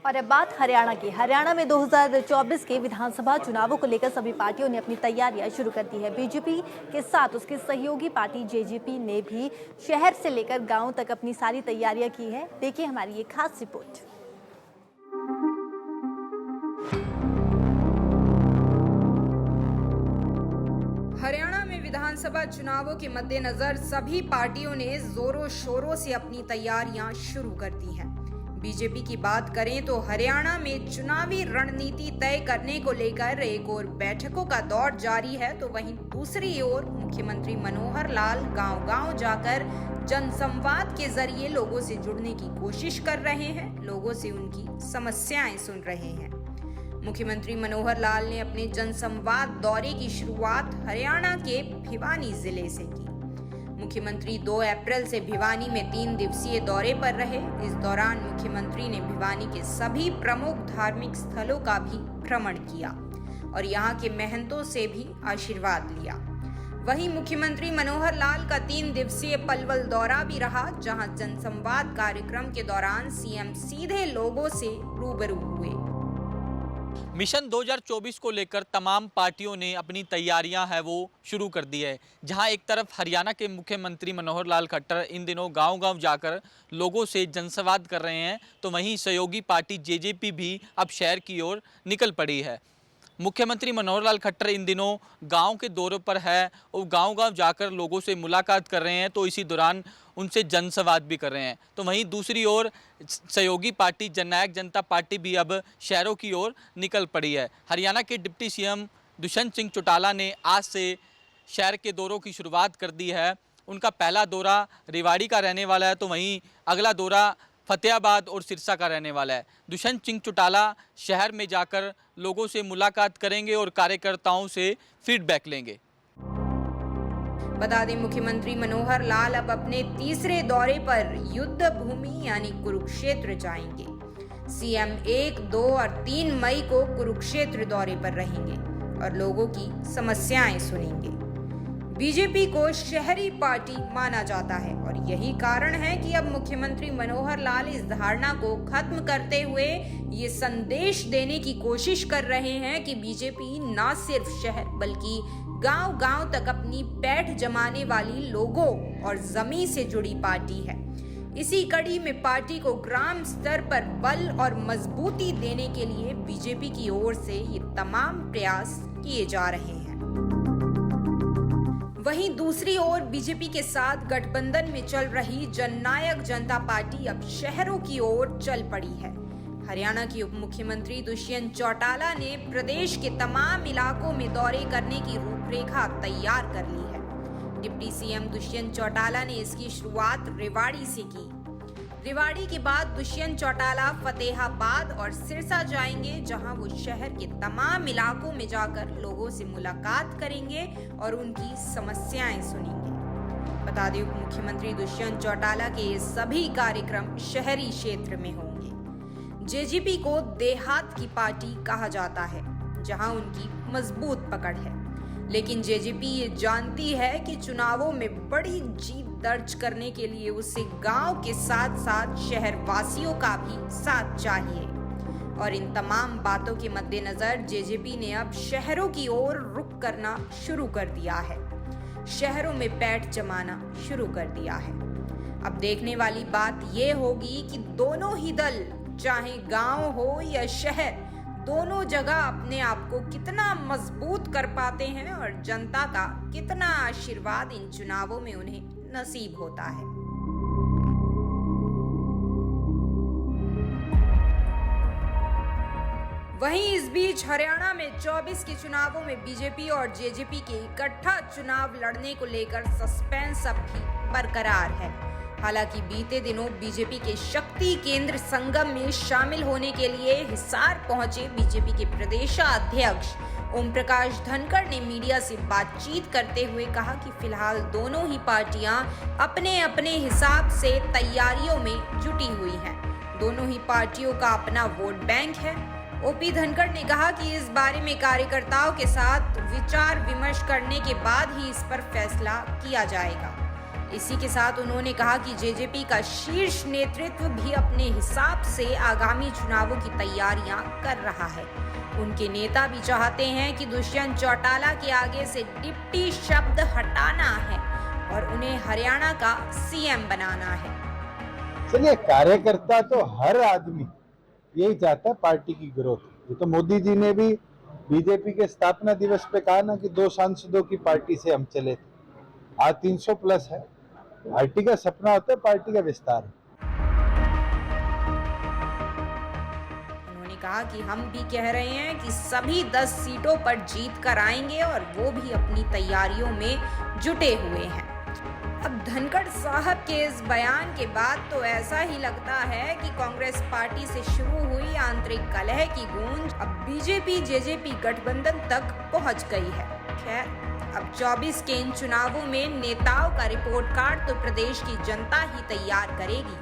और अब बात हरियाणा की। हरियाणा में 2024 के विधानसभा चुनावों को लेकर सभी पार्टियों ने अपनी तैयारियां शुरू कर दी है। बीजेपी के साथ उसकी सहयोगी पार्टी जेजेपी ने भी शहर से लेकर गांव तक अपनी सारी तैयारियां की है। देखिए हमारी ये खास रिपोर्ट। हरियाणा में विधानसभा चुनावों के मद्देनजर सभी पार्टियों ने जोरों शोरों से अपनी तैयारियां शुरू कर दी हैं। बीजेपी की बात करें तो हरियाणा में चुनावी रणनीति तय करने को लेकर एक और बैठकों का दौर जारी है, तो वहीं दूसरी ओर मुख्यमंत्री मनोहर लाल गांव-गांव जाकर जनसंवाद के जरिए लोगों से जुड़ने की कोशिश कर रहे हैं, लोगों से उनकी समस्याएं सुन रहे हैं। मुख्यमंत्री मनोहर लाल ने अपने जनसंवाद दौरे की शुरुआत हरियाणा के भिवानी जिले से की। मुख्यमंत्री 2 अप्रैल से भिवानी में 3 दिवसीय दौरे पर रहे। इस दौरान मुख्यमंत्री ने भिवानी के सभी प्रमुख धार्मिक स्थलों का भी भ्रमण किया और यहाँ के महंतों से भी आशीर्वाद लिया। वहीं मुख्यमंत्री मनोहर लाल का 3 दिवसीय पलवल दौरा भी रहा, जहां जनसंवाद कार्यक्रम के दौरान सीएम सीधे लोगों से रूबरू हुए। मिशन 2024 को लेकर तमाम पार्टियों ने अपनी तैयारियां है वो शुरू कर दी है। जहां एक तरफ हरियाणा के मुख्यमंत्री मनोहर लाल खट्टर इन दिनों गांव-गांव जाकर लोगों से जनसंवाद कर रहे हैं, तो वहीं सहयोगी पार्टी जेजेपी भी अब शहर की ओर निकल पड़ी है। मुख्यमंत्री मनोहर लाल खट्टर इन दिनों गांव के दौरे पर है और गांव-गांव जाकर लोगों से मुलाकात कर रहे हैं, तो इसी दौरान उनसे जनसंवाद भी कर रहे हैं। तो वहीं दूसरी ओर सहयोगी पार्टी जननायक जनता पार्टी भी अब शहरों की ओर निकल पड़ी है। हरियाणा के डिप्टी सीएम दुष्यंत सिंह चौटाला ने आज से शहर के दौरों की शुरुआत कर दी है। उनका पहला दौरा रेवाड़ी का रहने वाला है, तो वहीं अगला दौरा फतेहाबाद और सिरसा का रहने वाला है। दुष्यंत सिंह चौटाला शहर में जाकर लोगों से मुलाकात करेंगे और कार्यकर्ताओं से फीडबैक लेंगे। बता दें, मुख्यमंत्री मनोहर लाल अब अपने तीसरे दौरे पर युद्ध भूमि यानी कुरुक्षेत्र जाएंगे। सीएम 1, 2 और 3 मई को कुरुक्षेत्र दौरे पर रहेंगे और लोगों की समस्याएं सुनेंगे। बीजेपी को शहरी पार्टी माना जाता है और यही कारण है कि अब मुख्यमंत्री मनोहर लाल इस धारणा को खत्म करते हुए ये संदेश देने की कोशिश कर रहे हैं कि बीजेपी न सिर्फ शहर बल्कि गांव-गांव तक अपनी पैठ जमाने वाली लोगों और जमीन से जुड़ी पार्टी है। इसी कड़ी में पार्टी को ग्राम स्तर पर बल और मजबूती देने के लिए बीजेपी की ओर से ये तमाम प्रयास किए जा रहे हैं। वहीं दूसरी ओर बीजेपी के साथ गठबंधन में चल रही जननायक जनता पार्टी अब शहरों की ओर चल पड़ी है। हरियाणा के उप मुख्यमंत्री दुष्यंत चौटाला ने प्रदेश के तमाम इलाकों में दौरे करने की रूपरेखा तैयार कर ली है। डिप्टी सीएम दुष्यंत चौटाला ने इसकी शुरुआत रेवाड़ी से की। रेवाड़ी के बाद दुष्यंत चौटाला फतेहाबाद और सिरसा जाएंगे, जहां वो शहर के तमाम इलाकों में जाकर लोगों से मुलाकात करेंगे और उनकी समस्याएं सुनेंगे। बता दें, उप मुख्यमंत्री दुष्यंत चौटाला के ये सभी कार्यक्रम शहरी क्षेत्र में होंगे। जेजेपी को देहात की पार्टी कहा जाता है, जहां उनकी मजबूत पकड़ है, लेकिन जेजेपी ये जानती है कि चुनावों में बड़ी जीत दर्ज करने के लिए उसे गांव के साथ साथ शहर वासियों का भी साथ चाहिए। और इन तमाम बातों के मद्देनजर जेजेपी ने अब शहरों की ओर रुख करना शुरू कर दिया है, शहरों में पैठ जमाना शुरू कर दिया है। अब देखने वाली बात ये होगी कि दोनों ही दल, चाहे गांव हो या शहर, दोनों जगह अपने आप को कितना मजबूत कर पाते हैं और जनता का कितना आशीर्वाद इन चुनावों में उन्हें नसीब होता है। वहीं इस बीच हरियाणा में 24 के चुनावों में बीजेपी और जेजेपी के इकट्ठा चुनाव लड़ने को लेकर सस्पेंस अब भी बरकरार है। हालांकि बीते दिनों बीजेपी के शक्ति केंद्र संगम में शामिल होने के लिए हिसार पहुंचे बीजेपी के प्रदेशाध्यक्ष ओम प्रकाश धनखड़ ने मीडिया से बातचीत करते हुए कहा कि फिलहाल दोनों ही पार्टियां अपने अपने हिसाब से तैयारियों में जुटी हुई हैं। दोनों ही पार्टियों का अपना वोट बैंक है। ओपी धनखड़ ने कहा कि इस बारे में कार्यकर्ताओं के साथ विचार विमर्श करने के बाद ही इस पर फैसला किया जाएगा। इसी के साथ उन्होंने कहा कि जेजेपी का शीर्ष नेतृत्व भी अपने हिसाब से आगामी चुनावों की तैयारियां कर रहा है। उनके नेता भी चाहते हैं कि दुष्यंत चौटाला के आगे से डिप्टी शब्द हटाना है और उन्हें हरियाणा का सीएम बनाना है। चलिए, कार्यकर्ता तो हर आदमी यही चाहता है पार्टी की ग्रोथ। ये तो मोदी जी ने भी बीजेपी के स्थापना दिवस पे कहा ना कि 2 सांसदों की पार्टी से हम चले थे। आज 300 प्लस है। पार्टी का सपना होता है पार्टी का विस्तार। उन्होंने कहा कि हम भी कह रहे हैं कि सभी 10 सीटों पर जीत कर आएंगे और वो भी अपनी तैयारियों में जुटे हुए हैं। अब धनखड़ साहब के इस बयान के बाद तो ऐसा ही लगता है कि कांग्रेस पार्टी से शुरू हुई आंतरिक कलह की गूंज अब बीजेपी जेजेपी गठबंधन तक पहुंच गई है। खैर, अब 24 के इन चुनावों में नेताओं का रिपोर्ट कार्ड तो प्रदेश की जनता ही तैयार करेगी।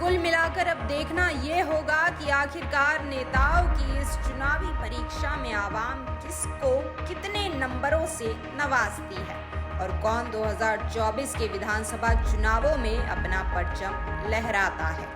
कुल मिलाकर अब देखना ये होगा कि आखिरकार नेताओं की इस चुनावी परीक्षा में आवाम किसको कितने नंबरों से नवाजती है और कौन 2024 के विधानसभा चुनावों में अपना परचम लहराता है।